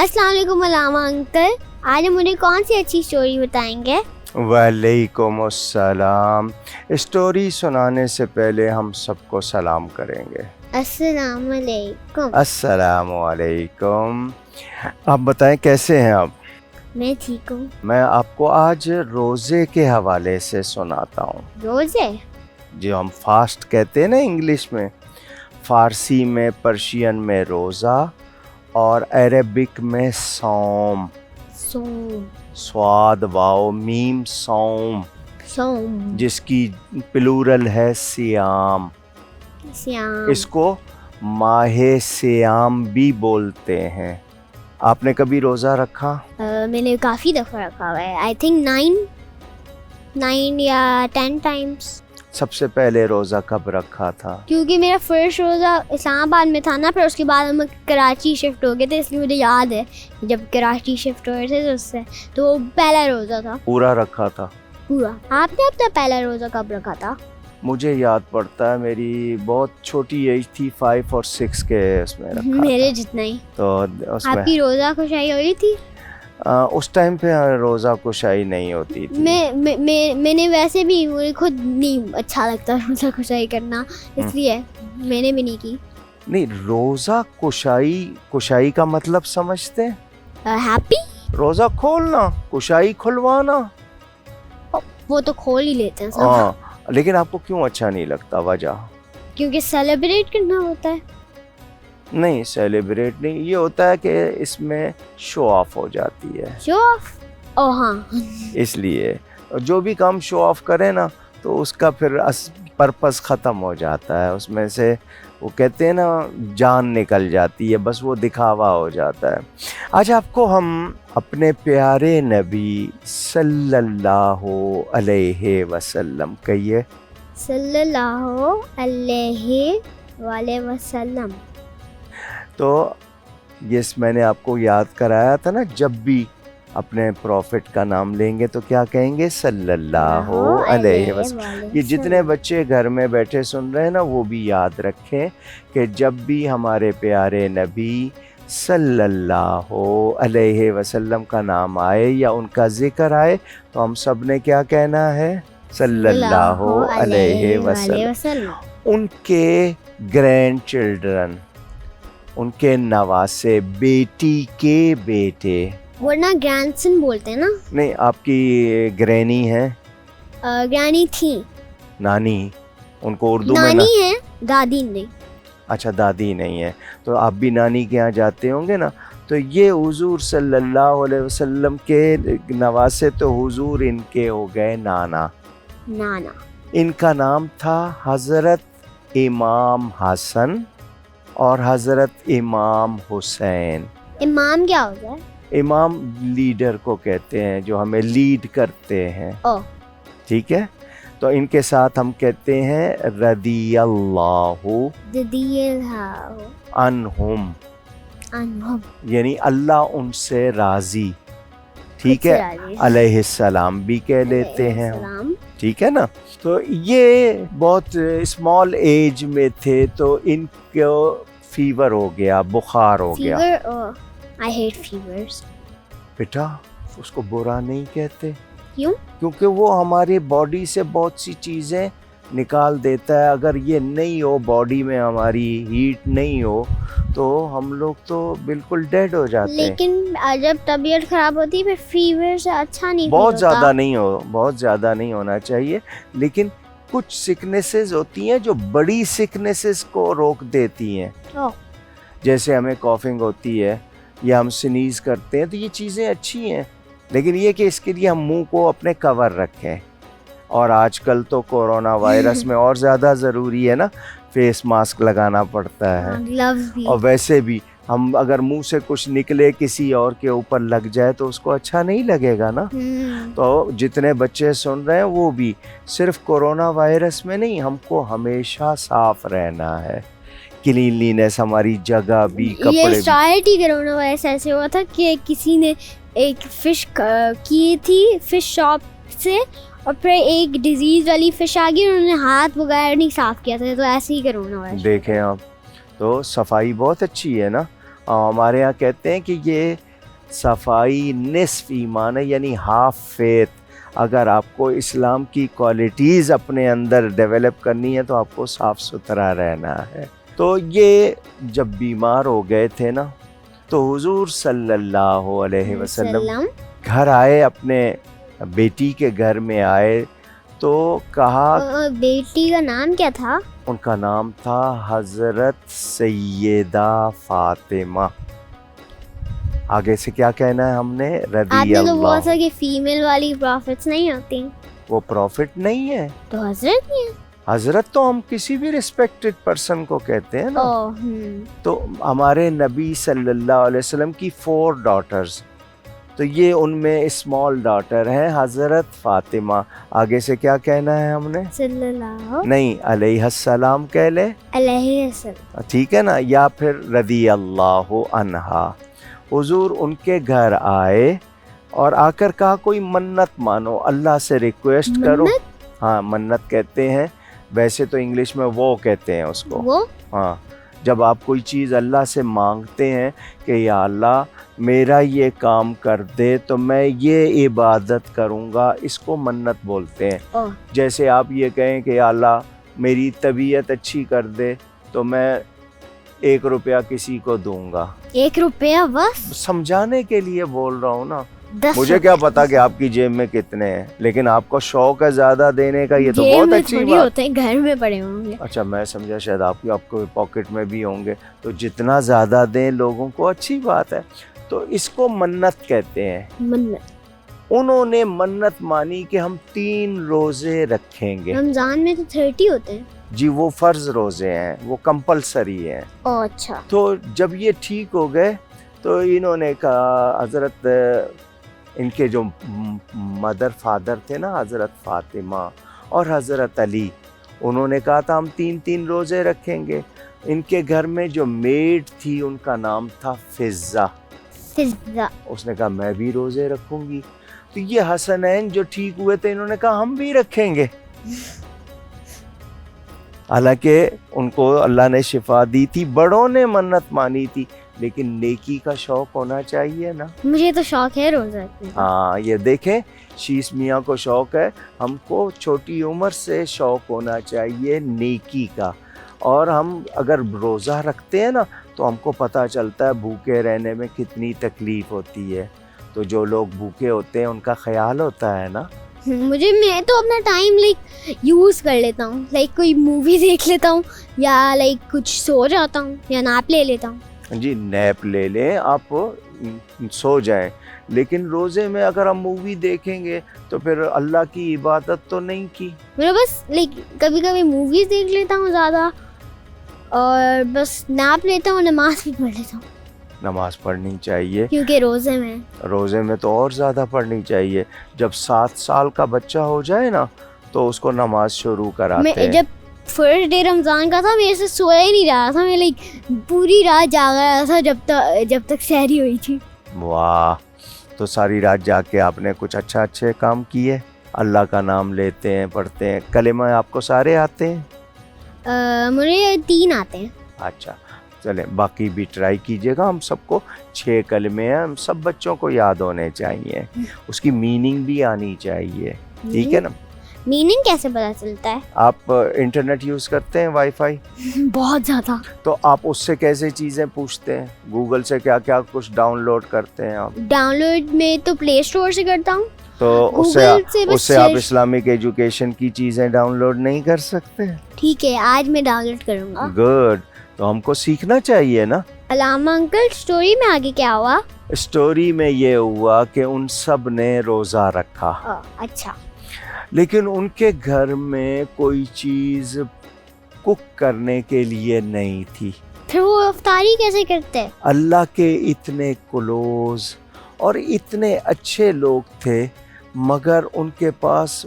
السلام علیکم علامہ انکل، آج مجھے کون سی اچھی اسٹوری بتائیں گے؟ وعلیکم السلام۔ اسٹوری سنانے سے پہلے ہم سب کو سلام کریں گے۔ السلام علیکم۔ السلام علیکم۔ آپ بتائیں کیسے ہیں آپ؟ میں ٹھیک ہوں۔ میں آپ کو آج روزے کے حوالے سے سناتا ہوں۔ روزے؟ جو ہم فاسٹ کہتے ہیں نا انگلش میں، فارسی میں، پرشین میں روزہ اور عربک میں صوم، سوم، سواد واو میم صوم، سوم، جس کی پلورل ہے سیام۔ سیام۔ اس کو ماہ سیام بھی بولتے ہیں۔ آپ نے کبھی روزہ رکھا؟ میں نے کافی دفعہ رکھا ہوا ہے، آئی تھنک 9 یا 10 ٹائمس۔ سب سے پہلے روزہ کب رکھا تھا؟ کیونکہ میرا فرسٹ روزہ اسلام آباد میں تھا نا، پھر اس کے بعد ہم کراچی شفٹ ہو گئے تھے، اس لیے مجھے یاد ہے جب کراچی شفٹ ہوئے تھے تو اس سے تو وہ پہلا روزہ تھا۔ پورا رکھا تھا؟ پورا۔ آپ نے اپنا پہلا روزہ کب رکھا تھا؟ مجھے یاد پڑتا ہے، میری بہت چھوٹی ایج تھی، 5 اور 6 کے اس میں رکھا میرے تھا۔ جتنا ہی۔ تو اس آپ کی روزہ کشائی ہوئی تھی؟ اس ٹائم پہ روزہ کشائی نہیں ہوتی تھی۔ میں نے ویسے بھی مجھے خود نہیں اچھا لگتا روزہ کشائی کرنا، اس لیے میں نے بھی نہیں کی۔ نہیں، روزہ کشائی کا مطلب سمجھتے ہیں؟ ہیپی؟ روزہ کھولنا، کشائی کھلوانا۔ وہ تو کھول ہی لیتے ہیں سب۔ ہاں، لیکن آپ کو کیوں اچھا نہیں لگتا؟ وجہ؟ کیونکہ سیلیبریٹ کرنا ہوتا ہے۔ نہیں، سیلیبریٹ نہیں، یہ ہوتا ہے کہ اس میں شو آف ہو جاتی ہے، شو آف؟ او ہاں، اس لیے جو بھی کام شو آف کرے نا تو اس کا پھر پرپس ختم ہو جاتا ہے، اس میں سے وہ کہتے ہیں نا جان نکل جاتی ہے، بس وہ دکھاوا ہو جاتا ہے۔ آج آپ کو ہم اپنے پیارے نبی صلی اللہ علیہ وسلم، کہیے صلی اللہ علیہ وآلہ وسلم۔ تو یس، میں نے آپ کو یاد کرایا تھا نا، جب بھی اپنے پروفٹ کا نام لیں گے تو کیا کہیں گے؟ صلی اللہ علیہ وسلم۔ یہ جتنے بچے گھر میں بیٹھے سن رہے ہیں نا، وہ بھی یاد رکھیں کہ جب بھی ہمارے پیارے نبی صلی اللہ علیہ وسلم کا نام آئے یا ان کا ذکر آئے تو ہم سب نے کیا کہنا ہے؟ صلی اللہ علیہ وسلم۔ ان کے گرینڈ چلڈرن، ان کے نواسے، بیٹی کے بیٹے، ورنہ گرینڈ سن بولتے ہیں نا۔ نہیں، آپ کی گرینی ہے؟ گرینی تھی، نانی، ان کو اردو میں نانی ہے، دادی نہیں۔ اچھا، دادی نہیں ہے، تو آپ بھی نانی کے یہاں جاتے ہوں گے نا، تو یہ حضور صلی اللہ علیہ وسلم کے نواسے، تو حضور ان کے ہو گئے نانا۔ ان کا نام تھا حضرت امام حسن اور حضرت امام حسین۔ امام کیا ہوتا ہے؟ امام لیڈر کو کہتے ہیں، جو ہمیں لیڈ کرتے ہیں، ٹھیک ہے؟ تو ان کے ساتھ ہم کہتے ہیں رضی اللہ عنہم، یعنی اللہ ان سے راضی، ٹھیک ہے؟ علیہ السلام بھی کہہ لیتے ہیں، ٹھیک ہے نا؟ تو یہ بہت اسمال ایج میں تھے تو ان کو فیور ہو گیا، بخار ہو گیا۔ I hate fevers۔ بیٹا، اس کو برا نہیں کہتے، کیوں؟ کیونکہ وہ ہماری باڈی سے بہت سی چیزیں نکال دیتا ہے۔ اگر یہ نہیں ہو، باڈی میں ہماری ہیٹ نہیں ہو، تو ہم لوگ تو بالکل ڈیڈ ہو جاتے ہیں۔ لیکن جب طبیعت خراب ہوتی ہے پھر فیور سے اچھا نہیں بہت زیادہ نہیں ہو، بہت زیادہ نہیں ہونا چاہیے، لیکن کچھ سکنسز ہوتی ہیں جو بڑی سکنسز کو روک دیتی ہیں، جیسے ہمیں کافنگ ہوتی ہے یا ہم سنیز کرتے ہیں، تو یہ چیزیں اچھی ہیں، لیکن یہ کہ اس کے لیے ہم منہ کو اپنے کور رکھیں۔ اور آج کل تو کورونا وائرس میں اور زیادہ ضروری ہے نا، فیس ماسک لگانا پڑتا ہے، گلوز بھی۔ اور ویسے بھی ہم اگر منہ سے کچھ نکلے کسی اور کے اوپر لگ جائے تو اس کو اچھا نہیں لگے گا نا۔ تو جتنے بچے سن رہے ہیں وہ بھی صرف کورونا وائرس میں نہیں، ہم کو ہمیشہ صاف رہنا ہے، کلین لینس، ہماری جگہ بھی، کپڑے یہ بھی۔ اسٹارٹ ہی کرونا وائرس ایسے ہوا تھا کہ کسی نے ایک فش کی تھی فش شاپ سے، اور پھر ایک ڈیزیز والی فش آ گئی، انہوں نے ہاتھ وغیرہ نہیں صاف کیا تھا، تو ایسے ہی کرونا وائرس۔ دیکھیں آپ، تو صفائی بہت اچھی ہے نا۔ ہمارے یہاں کہتے ہیں کہ یہ صفائی نصف ایمان ہے، یعنی ہاف فیتھ. اگر آپ کو اسلام کی کوالٹیز اپنے اندر ڈیولپ کرنی ہے تو آپ کو صاف ستھرا رہنا ہے. تو یہ جب بیمار ہو گئے تھے نا تو حضور صلی اللہ علیہ وسلم گھر آئے، اپنے بیٹی کے گھر میں آئے تو کہا. بیٹی کا نام کیا تھا؟ ان کا نام تھا حضرت سیدہ فاطمہ. آگے سے کیا کہنا ہے ہم نے؟ رضی آپ نے تو اللہ. بہت ساری فیمیل والی پروفٹس نہیں ہوتی. وہ پروفٹ نہیں ہے تو حضرت نہیں ہے. حضرت تو ہم کسی بھی ریسپیکٹڈ پرسن کو کہتے ہیں نا. تو ہمارے نبی صلی اللہ علیہ وسلم کی 4 ڈاٹرز، تو یہ ان میں اسمال ڈاٹر ہے حضرت فاطمہ. آگے سے کیا کہنا ہے ہم نے؟ صلی اللہ نہیں، علیہ السلام کہہ لے. علیہ السلام، ٹھیک ہے نا، یا پھر رضی اللہ عنہا. حضور ان کے گھر آئے اور آ کر کہا کوئی منت مانو، اللہ سے ریکویسٹ کرو. ہاں، منت کہتے ہیں، ویسے تو انگلش میں وہ کہتے ہیں اس کو. وہ ہاں، جب آپ کوئی چیز اللہ سے مانگتے ہیں کہ یا اللہ میرا یہ کام کر دے تو میں یہ عبادت کروں گا، اس کو منت بولتے ہیں. جیسے آپ یہ کہیں کہ یا اللہ میری طبیعت اچھی کر دے تو میں 1 روپیہ کسی کو دوں گا. 1 روپیہ بس؟ سمجھانے کے لیے بول رہا ہوں نا. 10 مجھے کیا پتا کہ آپ کی جیب میں کتنے ہیں، لیکن آپ کو شوق ہے زیادہ دینے کا، یہ تو بہت اچھی بات. ہوتے ہیں گھر میں پڑے ہوں گے. اچھا، میں سمجھا شاید آپ کو پاکٹ میں بھی ہوں گے، تو جتنا زیادہ دیں لوگوں کو اچھی بات ہے. تو اس کو منت کہتے ہیں. منت. انہوں نے منت مانی کہ ہم 3 روزے رکھیں گے. رمضان میں تو 30 ہوتے ہیں. جی، وہ فرض روزے ہیں، وہ کمپلسری ہیں. اچھا. تو جب یہ ٹھیک ہو گئے تو انہوں نے کہا، حضرت ان کے جو مدر فادر تھے نا، حضرت فاطمہ اور حضرت علی، انہوں نے کہا تھا ہم 3 روزے رکھیں گے. ان کے گھر میں جو میڈ تھی ان کا نام تھا فضہ. اس نے کہا میں بھی روزے رکھوں گی. تو یہ حسنین جو ٹھیک ہوئے تھے انہوں نے کہا ہم بھی رکھیں گے. حالانکہ ان کو اللہ نے شفا دی تھی، بڑوں نے منت مانی تھی، لیکن نیکی کا شوق ہونا چاہیے نا. مجھے تو شوق ہے روزہ رکھنے کا. ہاں، یہ دیکھیں شیش میاں کو شوق ہے. ہم کو چھوٹی عمر سے شوق ہونا چاہیے نیکی کا. اور ہم اگر روزہ رکھتے ہیں نا تو ہم کو پتہ چلتا ہے بھوکے رہنے میں کتنی تکلیف ہوتی ہے. تو جو لوگ بھوکے ہوتے ہیں ان کا خیال ہوتا ہے نا. میں تو اپنا ٹائم یوز کر لیتا ہوں، کوئی مووی دیکھ لیتا ہوں، یا کچھ سو جاتا ہوں، یا نیپ لے لیتا ہوں. جی، نیپ لے لیں، آپ سو جائیں. لیکن روزے میں اگر ہم مووی دیکھیں گے تو پھر اللہ کی عبادت تو نہیں کی. میں بس کبھی کبھی موویز دیکھ لیتا ہوں زیادہ، اور بس نیپ لیتا ہوں، نماز بھی پڑھ لیتا ہوں. نماز پڑھنی چاہیے، کیونکہ روزے میں تو اور زیادہ پڑھنی چاہیے. جب 7 سال کا بچہ ہو جائے نا تو اس کو نماز شروع کراتے ہیں. جب فرسٹ ڈے رمضان کا تھا میرے سے سویا ہی نہیں رہا تھا، میں پوری رات جاگ رہا تھا جب تک سحری ہوئی تھی. واہ! تو ساری رات جا کے آپ نے کچھ اچھے کام کیے. اللہ کا نام لیتے ہیں، پڑھتے ہیں. کلمہ آپ کو سارے آتے ہیں؟ مجھے 3 آتے ہیں. اچھا، چلیں باقی بھی ٹرائی کیجیے گا. ہم سب کو 6 کلمے ہیں، ہم سب بچوں کو یاد ہونے چاہیے. اس کی میننگ بھی آنی چاہیے، ٹھیک ہے نا. میننگ کیسے پتا چلتا ہے؟ آپ انٹرنیٹ یوز کرتے ہیں، وائی فائی؟ بہت زیادہ. تو آپ اس سے کیسے چیزیں پوچھتے ہیں؟ گوگل سے کیا کچھ ڈاؤن لوڈ کرتے ہیں آپ؟ ڈاؤن لوڈ میں تو پلے اسٹور سے کرتا ہوں. تو اس سے آپ اسلامک ایجوکیشن کی چیزیں ڈاؤن لوڈ نہیں کر سکتے؟ ٹھیک ہے، آج میں ڈاؤن لوڈ کروں گا. گڈ. تو ہم کو سیکھنا چاہیے نا. علامہ انکل، اسٹوری میں آگے کیا ہوا؟ اسٹوری میں یہ ہوا کہ ان سب نے روزہ رکھا. اچھا. لیکن ان کے گھر میں کوئی چیز کک کرنے کے لیے نہیں تھی. پھر وہ افطاری کیسے کرتے؟ اللہ کے اتنے کلوز اور اتنے اچھے لوگ تھے، مگر ان کے پاس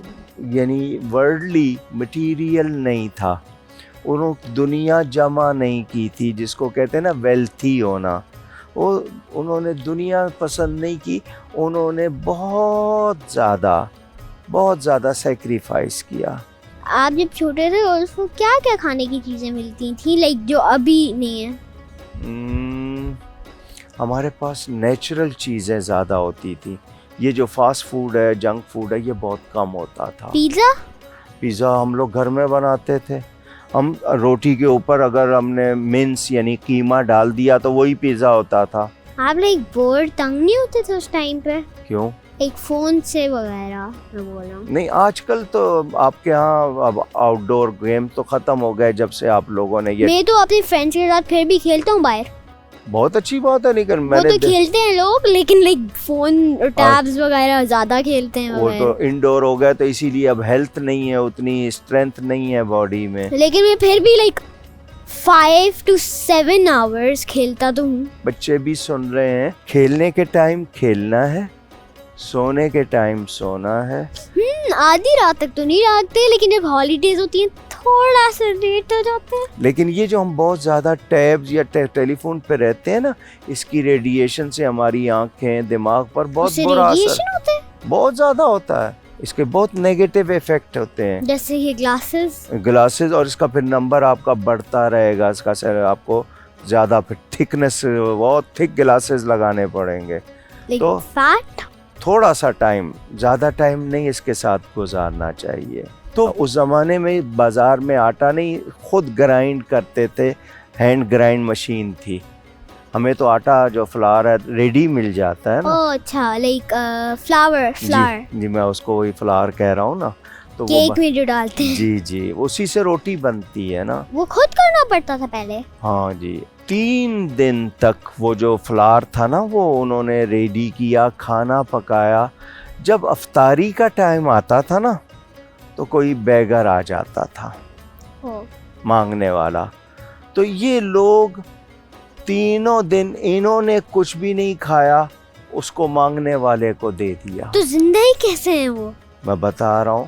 یعنی ورلڈلی مٹیریل نہیں تھا. دنیا جمع نہیں کی تھی، جس کو کہتے ہیں نا ویلتھی ہونا. انہوں نے دنیا پسند نہیں کی. انہوں نے بہت زیادہ سیکریفائس کیا. آپ جب چھوٹے تھے اس کو کیا کھانے کی چیزیں ملتی تھیں جو ابھی نہیں ہیں؟ ہمارے پاس نیچرل چیزیں زیادہ ہوتی تھی. یہ جو فاسٹ فوڈ ہے، جنک فوڈ ہے، یہ بہت کم ہوتا تھا. پیزا ہم لوگ گھر میں بناتے تھے. ہم روٹی کے اوپر اگر ہم نے منس یعنی قیمہ ڈال دیا تو وہی پیزا ہوتا تھا. آپ لائک بورڈ تنگ نہیں ہوتے تھے اس ٹائم پہ؟ کیوں؟ ایک فون سے وغیرہ میں بول رہا ہوں. نہیں، آج کل تو آپ کے ہاں اب آؤٹ ڈور گیم تو ختم ہو گئے جب سے آپ لوگوں نے یہ. میں تو اپنے فرینڈس کے ساتھ پھر بھی کھیلتا ہوں باہر. بہت اچھی بات ہے، لیکن میں وہ تو کھیلتے ہیں لوگ، لیکن لائک فون ٹیبز وغیرہ زیادہ کھیلتے ہیں. وہ تو انڈور ہو گئے تو اسی لیے اب ہیلتھ نہیں ہے، اتنی اسٹرینتھ نہیں ہے باڈی میں. لیکن میں پھر بھی لائک 5 to 7 hours کھیلتا تو ہوں. بچے بھی سن رہے ہیں، کھیلنے کے ٹائم کھیلنا ہے، سونے کے ٹائم سونا ہے. آدھی رات تک تو نہیں رہتے، لیکن جب ہالیڈیز ہوتی ہیں تھوڑا سا لیٹ ہو جاتے ہیں. لیکن یہ جو ہم بہت زیادہ ٹیبز یا ٹیلی فون پہ رہتے ہیں نا، اس کی ریڈیشن سے ہماری آنکھیں، دماغ پر بہت برا اثر بہت زیادہ ہوتا ہے. اس کے بہت نیگیٹو ایفیکٹ ہوتے ہیں، جیسے یہ گلاسز، اور اس کا پھر نمبر آپ کا بڑھتا رہے گا. اس کا آپ کو زیادہ پھر تھکنس، بہت تھک گلاسز لگانے پڑیں گے. تو تھوڑا سا ٹائم، زیادہ ٹائم نہیں اس کے ساتھ گزارنا چاہیے. تو اس زمانے میں بازار میں آٹا نہیں، خود گرائنڈ کرتے تھے، ہینڈ گرائنڈ مشین تھی. ہمیں تو آٹا جو فلاور ہے ریڈی مل جاتا ہے نا. اچھا، لائک فلاور. جی میں اس کو وہی فلاور کہہ رہا ہوں نا. تو کیک میں جو ڈالتے ہیں. جی اسی سے روٹی بنتی ہے نا. وہ خود کرنا پڑتا تھا پہلے. ہاں جی، 3 دن تک وہ جو فلاور تھا نا وہ انہوں نے ریڈی کیا، کھانا پکایا. جب افطاری کا ٹائم آتا تھا نا تو کوئی بیگر آ جاتا تھا مانگنے والا. تو یہ لوگ 3 دن انہوں نے کچھ بھی نہیں کھایا، اس کو مانگنے والے کو دے دیا. تو زندہ ہی کیسے ہیں وہ؟ میں بتا رہا ہوں.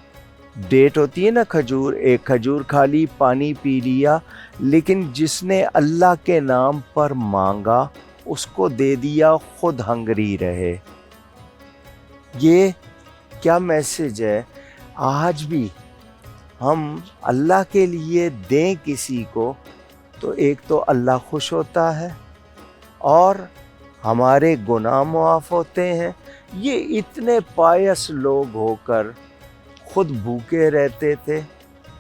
ڈیٹ ہوتی ہے نا کھجور، ایک کھجور کھا لی، پانی پی لیا، لیکن جس نے اللہ کے نام پر مانگا اس کو دے دیا، خود ہنگری رہے. یہ کیا میسج ہے؟ آج بھی ہم اللہ کے لیے دیں کسی کو تو ایک تو اللہ خوش ہوتا ہے اور ہمارے گناہ معاف ہوتے ہیں. یہ اتنے پائس لوگ ہو کر خود بھوکے رہتے تھے.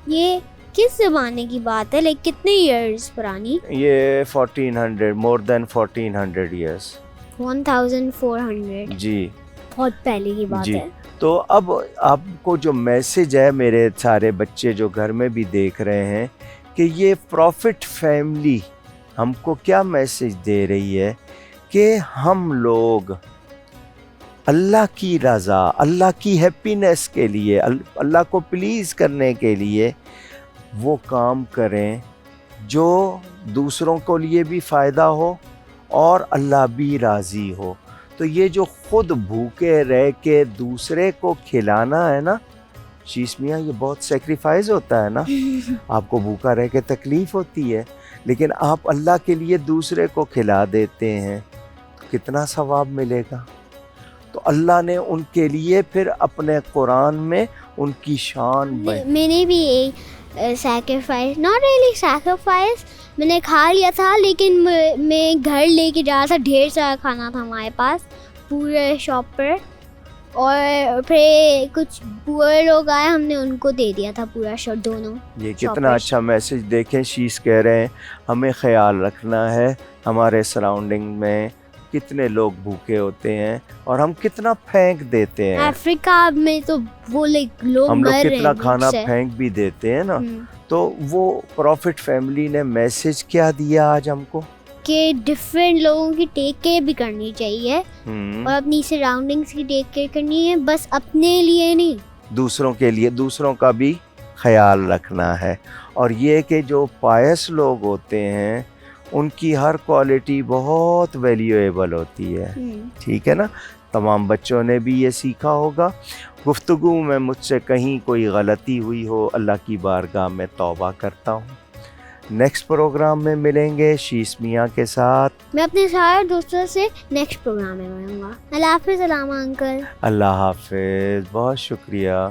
یہ کس زمانے کی بات ہے؟ لائک کتنے ایئرز پرانی؟ یہ 1400، مور دین 1400 ایئرس. 1400. جی بہت پہلے کی بات ہے. تو اب آپ کو جو میسج ہے، میرے سارے بچے جو گھر میں بھی دیکھ رہے ہیں، کہ یہ پروفٹ فیملی ہم کو کیا میسج دے رہی ہے کہ ہم لوگ اللہ کی رضا، اللہ کی ہیپینس کے لیے، اللہ کو پلیز کرنے کے لیے وہ کام کریں جو دوسروں کو لیے بھی فائدہ ہو اور اللہ بھی راضی ہو. تو یہ جو خود بھوکے رہ کے دوسرے کو کھلانا ہے نا شیش میاں، یہ بہت سیکریفائز ہوتا ہے نا. آپ کو بھوکا رہ کے تکلیف ہوتی ہے، لیکن آپ اللہ کے لیے دوسرے کو کھلا دیتے ہیں، کتنا ثواب ملے گا. تو اللہ نے ان کے لیے پھر اپنے قرآن میں ان کی شان میں نے بھی سیکریفائز، ناٹ ریئلی سیکریفائز، میں نے کھا لیا تھا، لیکن میں گھر لے کے جا رہا تھا، ڈھیر سارا کھانا تھا ہمارے پاس پورے شاپ پر، اور پھر کچھ پور لوگ آئے، ہم نے ان کو دے دیا تھا پورا شاپ دونوں. یہ کتنا اچھا میسج. دیکھیں شیش کہہ رہے ہیں ہمیں خیال رکھنا ہے، ہمارے سراؤنڈنگ میں کتنے لوگ بھوکے ہوتے ہیں اور ہم کتنا پھینک دیتے ہیں. افریقہ میں تو وہ لوگ ہم لوگ کتنا کھانا پھینک بھی دیتے ہیں نا. تو وہ پروفٹ فیملی نے میسج کیا دیا آج ہم کو کہ ڈفرینٹ لوگوں کی ٹیک کیئر بھی کرنی چاہیے اور اپنی سراؤنڈنگس کی ٹیک کیئر کرنی ہے، بس اپنے لیے نہیں، دوسروں کے لیے، دوسروں کا بھی خیال رکھنا ہے. اور یہ کہ جو پائس لوگ ہوتے ہیں ان کی ہر کوالٹی بہت ویلیویبل ہوتی ہے. ٹھیک ہے نا. تمام بچوں نے بھی یہ سیکھا ہوگا. گفتگو میں مجھ سے کہیں کوئی غلطی ہوئی ہو، اللہ کی بارگاہ میں توبہ کرتا ہوں. نیکسٹ پروگرام میں ملیں گے شیش میاں کے ساتھ. میں اپنے سارے دوستوں سے نیکسٹ پروگرام میں ملوں گا. اللہ حافظ. علامہ انکل. اللہ حافظ. بہت شکریہ.